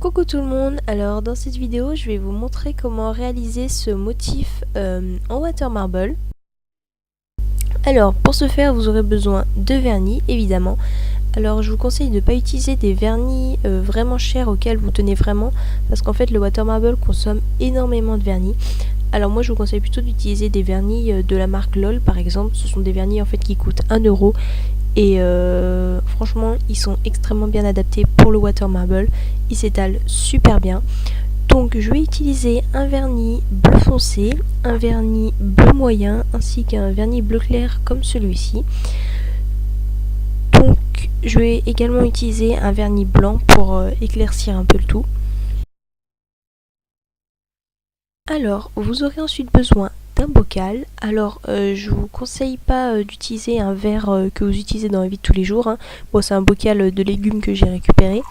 Coucou tout le monde, alors dans cette vidéo je vais vous montrer comment réaliser ce motif en water marble. Alors pour ce faire vous aurez besoin de vernis évidemment. Alors je vous conseille de ne pas utiliser des vernis vraiment chers auxquels vous tenez vraiment, parce qu'en fait le water marble consomme énormément de vernis. Alors moi je vous conseille plutôt d'utiliser des vernis de la marque LOL par exemple. Ce sont des vernis en fait qui coûtent 1 € et franchement ils sont extrêmement bien adaptés pour le water marble. Ils s'étalent super bien. Donc je vais utiliser un vernis bleu foncé, un vernis bleu moyen ainsi qu'un vernis bleu clair comme celui-ci. Donc je vais également utiliser un vernis blanc pour éclaircir un peu le tout. Alors vous aurez ensuite besoin d'un bocal. Alors je vous conseille pas d'utiliser un verre que vous utilisez dans la vie de tous les jours, hein. Bon, c'est un bocal de légumes que j'ai récupéré.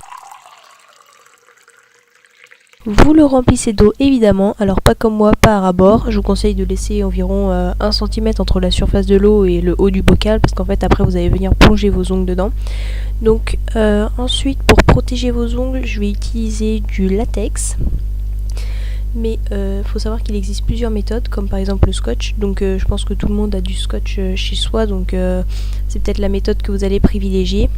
Vous le remplissez d'eau évidemment, alors pas comme moi, pas à ras-bord. Je vous conseille de laisser environ 1 cm entre la surface de l'eau et le haut du bocal, parce qu'en fait après vous allez venir plonger vos ongles dedans. Donc ensuite pour protéger vos ongles, je vais utiliser du latex. Mais faut savoir qu'il existe plusieurs méthodes, comme par exemple le scotch. Donc je pense que tout le monde a du scotch chez soi, donc c'est peut-être la méthode que vous allez privilégier.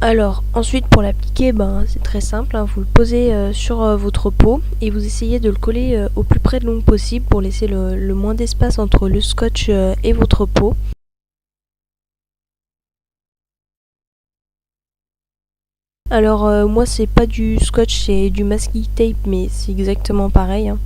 Alors ensuite pour l'appliquer, c'est très simple, hein. Vous le posez sur votre peau et vous essayez de le coller au plus près de l'ongle possible pour laisser le moins d'espace entre le scotch et votre peau. Alors moi c'est pas du scotch, c'est du masking tape, mais c'est exactement pareil, hein.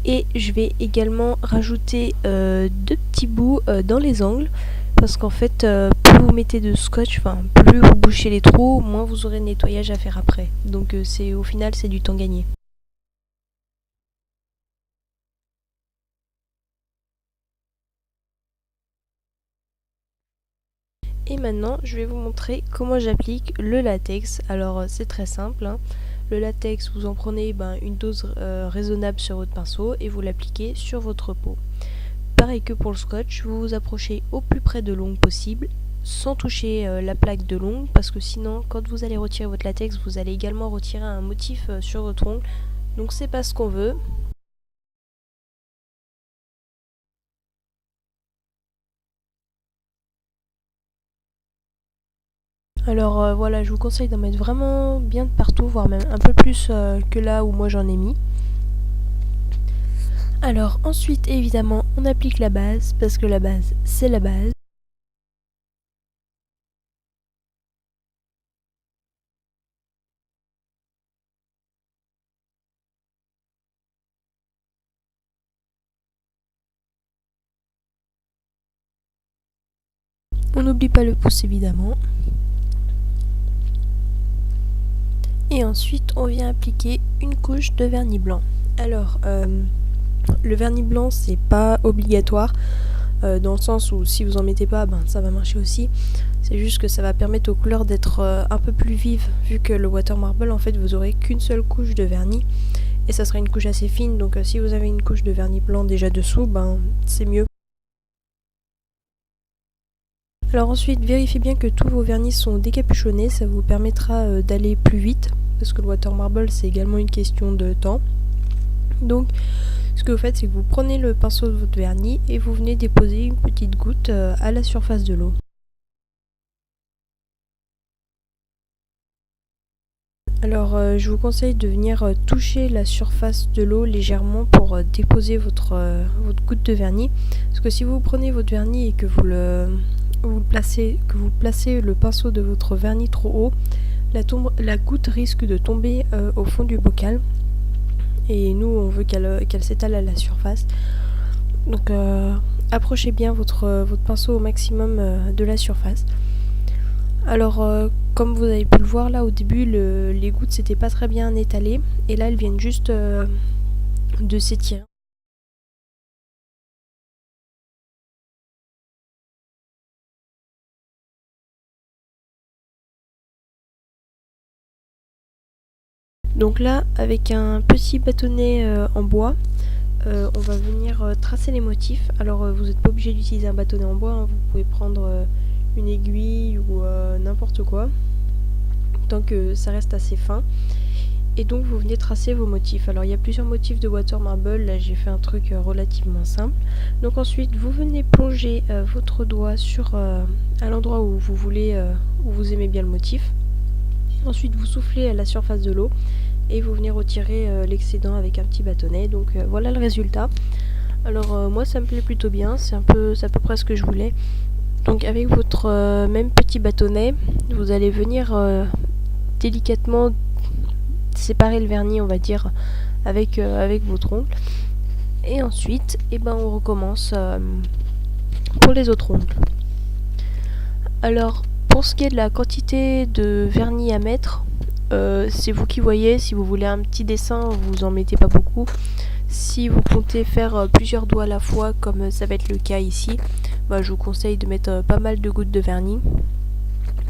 Et je vais également rajouter 2 petits bouts dans les angles, parce qu'en fait plus vous mettez de scotch, plus vous bouchez les trous, moins vous aurez de nettoyage à faire après. Donc au final c'est du temps gagné. Et maintenant je vais vous montrer comment j'applique le latex. Alors c'est très simple, hein. Le latex, vous en prenez une dose raisonnable sur votre pinceau et vous l'appliquez sur votre peau. Pareil que pour le scotch, vous vous approchez au plus près de l'ongle possible, sans toucher la plaque de l'ongle, parce que sinon quand vous allez retirer votre latex, vous allez également retirer un motif sur votre ongle, donc c'est pas ce qu'on veut. Alors voilà, je vous conseille d'en mettre vraiment bien de partout, voire même un peu plus que là où moi j'en ai mis. Alors ensuite évidemment on applique la base, parce que la base c'est la base. On n'oublie pas le pouce évidemment. Et ensuite on vient appliquer une couche de vernis blanc. Alors le vernis blanc c'est pas obligatoire, dans le sens où si vous en mettez pas, ça va marcher aussi. C'est juste que ça va permettre aux couleurs d'être un peu plus vives, vu que le water marble en fait vous aurez qu'une seule couche de vernis et ça sera une couche assez fine, donc si vous avez une couche de vernis blanc déjà dessous, c'est mieux. Alors ensuite vérifiez bien que tous vos vernis sont décapuchonnés, ça vous permettra d'aller plus vite, parce que le water marble c'est également une question de temps. Donc ce que vous faites, c'est que vous prenez le pinceau de votre vernis et vous venez déposer une petite goutte à la surface de l'eau. Alors je vous conseille de venir toucher la surface de l'eau légèrement pour déposer votre goutte de vernis. Parce que si vous prenez votre vernis et que vous placez le pinceau de votre vernis trop haut, la goutte risque de tomber au fond du bocal. Et nous on veut qu'elle s'étale à la surface. Donc approchez bien votre pinceau au maximum de la surface. Alors comme vous avez pu le voir là au début, les gouttes s'étaient pas très bien étalées et là elles viennent juste de s'étirer. Donc là, avec un petit bâtonnet en bois, on va venir tracer les motifs. Alors vous n'êtes pas obligé d'utiliser un bâtonnet en bois, hein. Vous pouvez prendre une aiguille ou n'importe quoi, tant que ça reste assez fin. Et donc vous venez tracer vos motifs. Alors il y a plusieurs motifs de water marble, là j'ai fait un truc relativement simple. Donc ensuite vous venez plonger votre doigt à l'endroit où vous voulez, où vous aimez bien le motif. Ensuite vous soufflez à la surface de l'eau et vous venez retirer l'excédent avec un petit bâtonnet. Donc voilà le résultat. Alors moi ça me plaît plutôt bien, c'est à peu près ce que je voulais. Donc avec votre même petit bâtonnet, vous allez venir délicatement séparer le vernis, on va dire, avec votre ongle. Et ensuite, on recommence pour les autres ongles. Alors, pour ce qui est de la quantité de vernis à mettre, c'est vous qui voyez. Si vous voulez un petit dessin, vous en mettez pas beaucoup. Si vous comptez faire plusieurs doigts à la fois, comme ça va être le cas ici, je vous conseille de mettre pas mal de gouttes de vernis,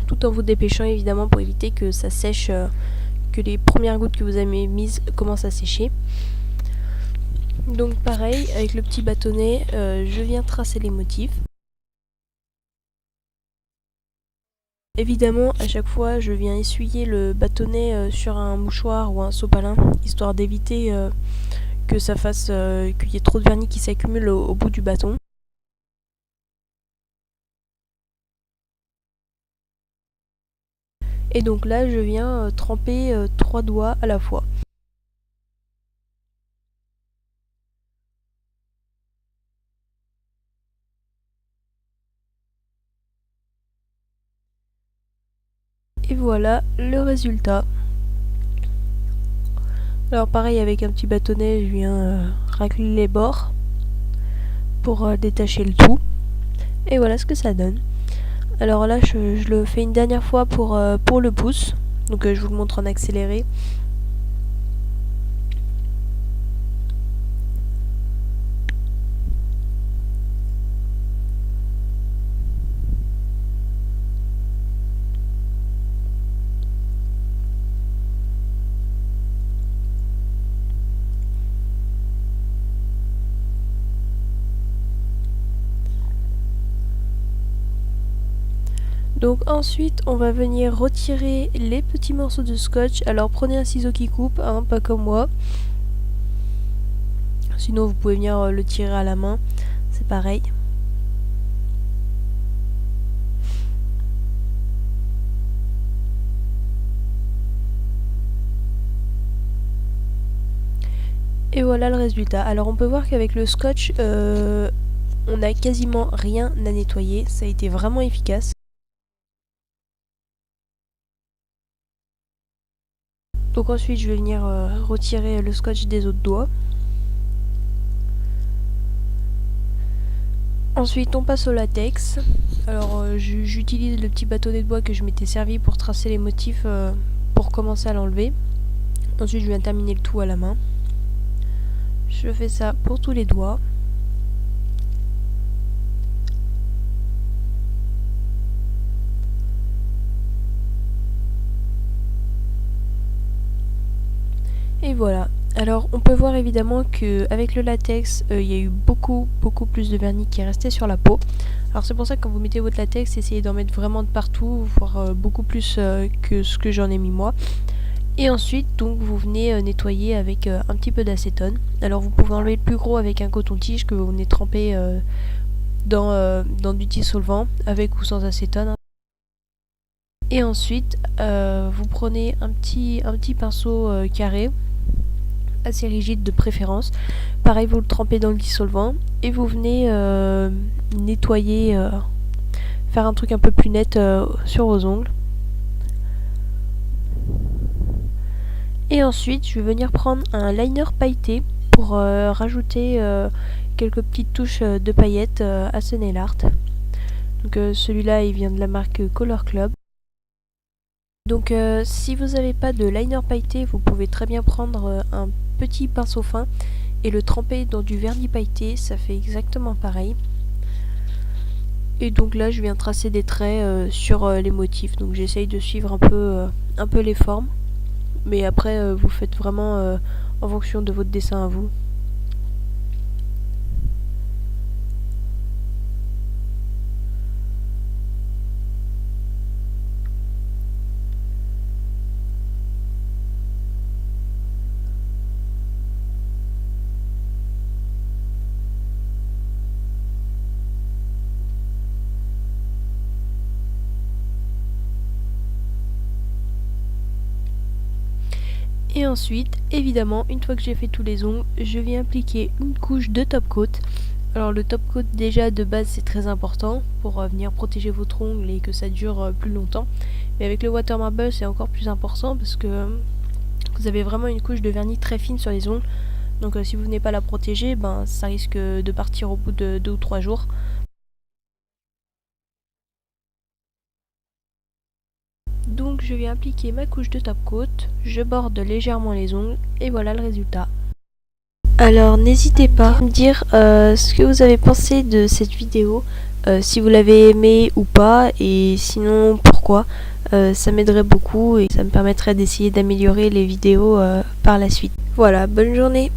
tout en vous dépêchant évidemment pour éviter que ça sèche, que les premières gouttes que vous avez mises commencent à sécher. Donc pareil, avec le petit bâtonnet, je viens tracer les motifs. Évidemment, à chaque fois, je viens essuyer le bâtonnet sur un mouchoir ou un sopalin, histoire d'éviter que ça fasse qu'il y ait trop de vernis qui s'accumule au bout du bâton. Et donc là, je viens tremper 3 doigts à la fois. Et voilà le résultat. Alors pareil, avec un petit bâtonnet, je viens racler les bords pour détacher le tout. Et voilà ce que ça donne. Alors là, je le fais une dernière fois pour le pouce. Donc je vous le montre en accéléré. Donc ensuite, on va venir retirer les petits morceaux de scotch. Alors prenez un ciseau qui coupe, hein, pas comme moi. Sinon, vous pouvez venir le tirer à la main, c'est pareil. Et voilà le résultat. Alors on peut voir qu'avec le scotch, on n'a quasiment rien à nettoyer. Ça a été vraiment efficace. Donc ensuite, je vais venir retirer le scotch des autres doigts. Ensuite, on passe au latex. Alors j'utilise le petit bâtonnet de bois que je m'étais servi pour tracer les motifs pour commencer à l'enlever. Ensuite, je viens terminer le tout à la main. Je fais ça pour tous les doigts. Et voilà. Alors on peut voir évidemment qu'avec le latex, il y a eu beaucoup plus de vernis qui est resté sur la peau. Alors c'est pour ça que quand vous mettez votre latex, essayez d'en mettre vraiment de partout, voire beaucoup plus que ce que j'en ai mis moi. Et ensuite, donc, vous venez nettoyer avec un petit peu d'acétone. Alors vous pouvez enlever le plus gros avec un coton-tige que vous venez tremper dans du dissolvant, avec ou sans acétone. Et ensuite, vous prenez un petit pinceau carré, assez rigide de préférence. Pareil, vous le trempez dans le dissolvant et vous venez nettoyer, faire un truc un peu plus net sur vos ongles. Et ensuite, je vais venir prendre un liner pailleté pour rajouter quelques petites touches de paillettes à ce nail art. Donc celui-là, il vient de la marque Color Club. Donc si vous n'avez pas de liner pailleté, vous pouvez très bien prendre un petit pinceau fin et le tremper dans du vernis pailleté, ça fait exactement pareil. Et donc là, je viens tracer des traits sur les motifs. Donc j'essaye de suivre un peu les formes. mais après vous faites vraiment en fonction de votre dessin à vous. Et ensuite, évidemment, une fois que j'ai fait tous les ongles, je viens appliquer une couche de top coat. Alors le top coat déjà de base c'est très important pour venir protéger votre ongle et que ça dure plus longtemps. Mais avec le water marble c'est encore plus important parce que vous avez vraiment une couche de vernis très fine sur les ongles. Donc si vous venez pas la protéger, ben ça risque de partir au bout de 2 ou 3 jours. Donc je viens appliquer ma couche de top coat, je borde légèrement les ongles et voilà le résultat. Alors n'hésitez pas à me dire ce que vous avez pensé de cette vidéo, si vous l'avez aimé ou pas, et sinon pourquoi. Ça m'aiderait beaucoup et ça me permettrait d'essayer d'améliorer les vidéos par la suite. Voilà, bonne journée!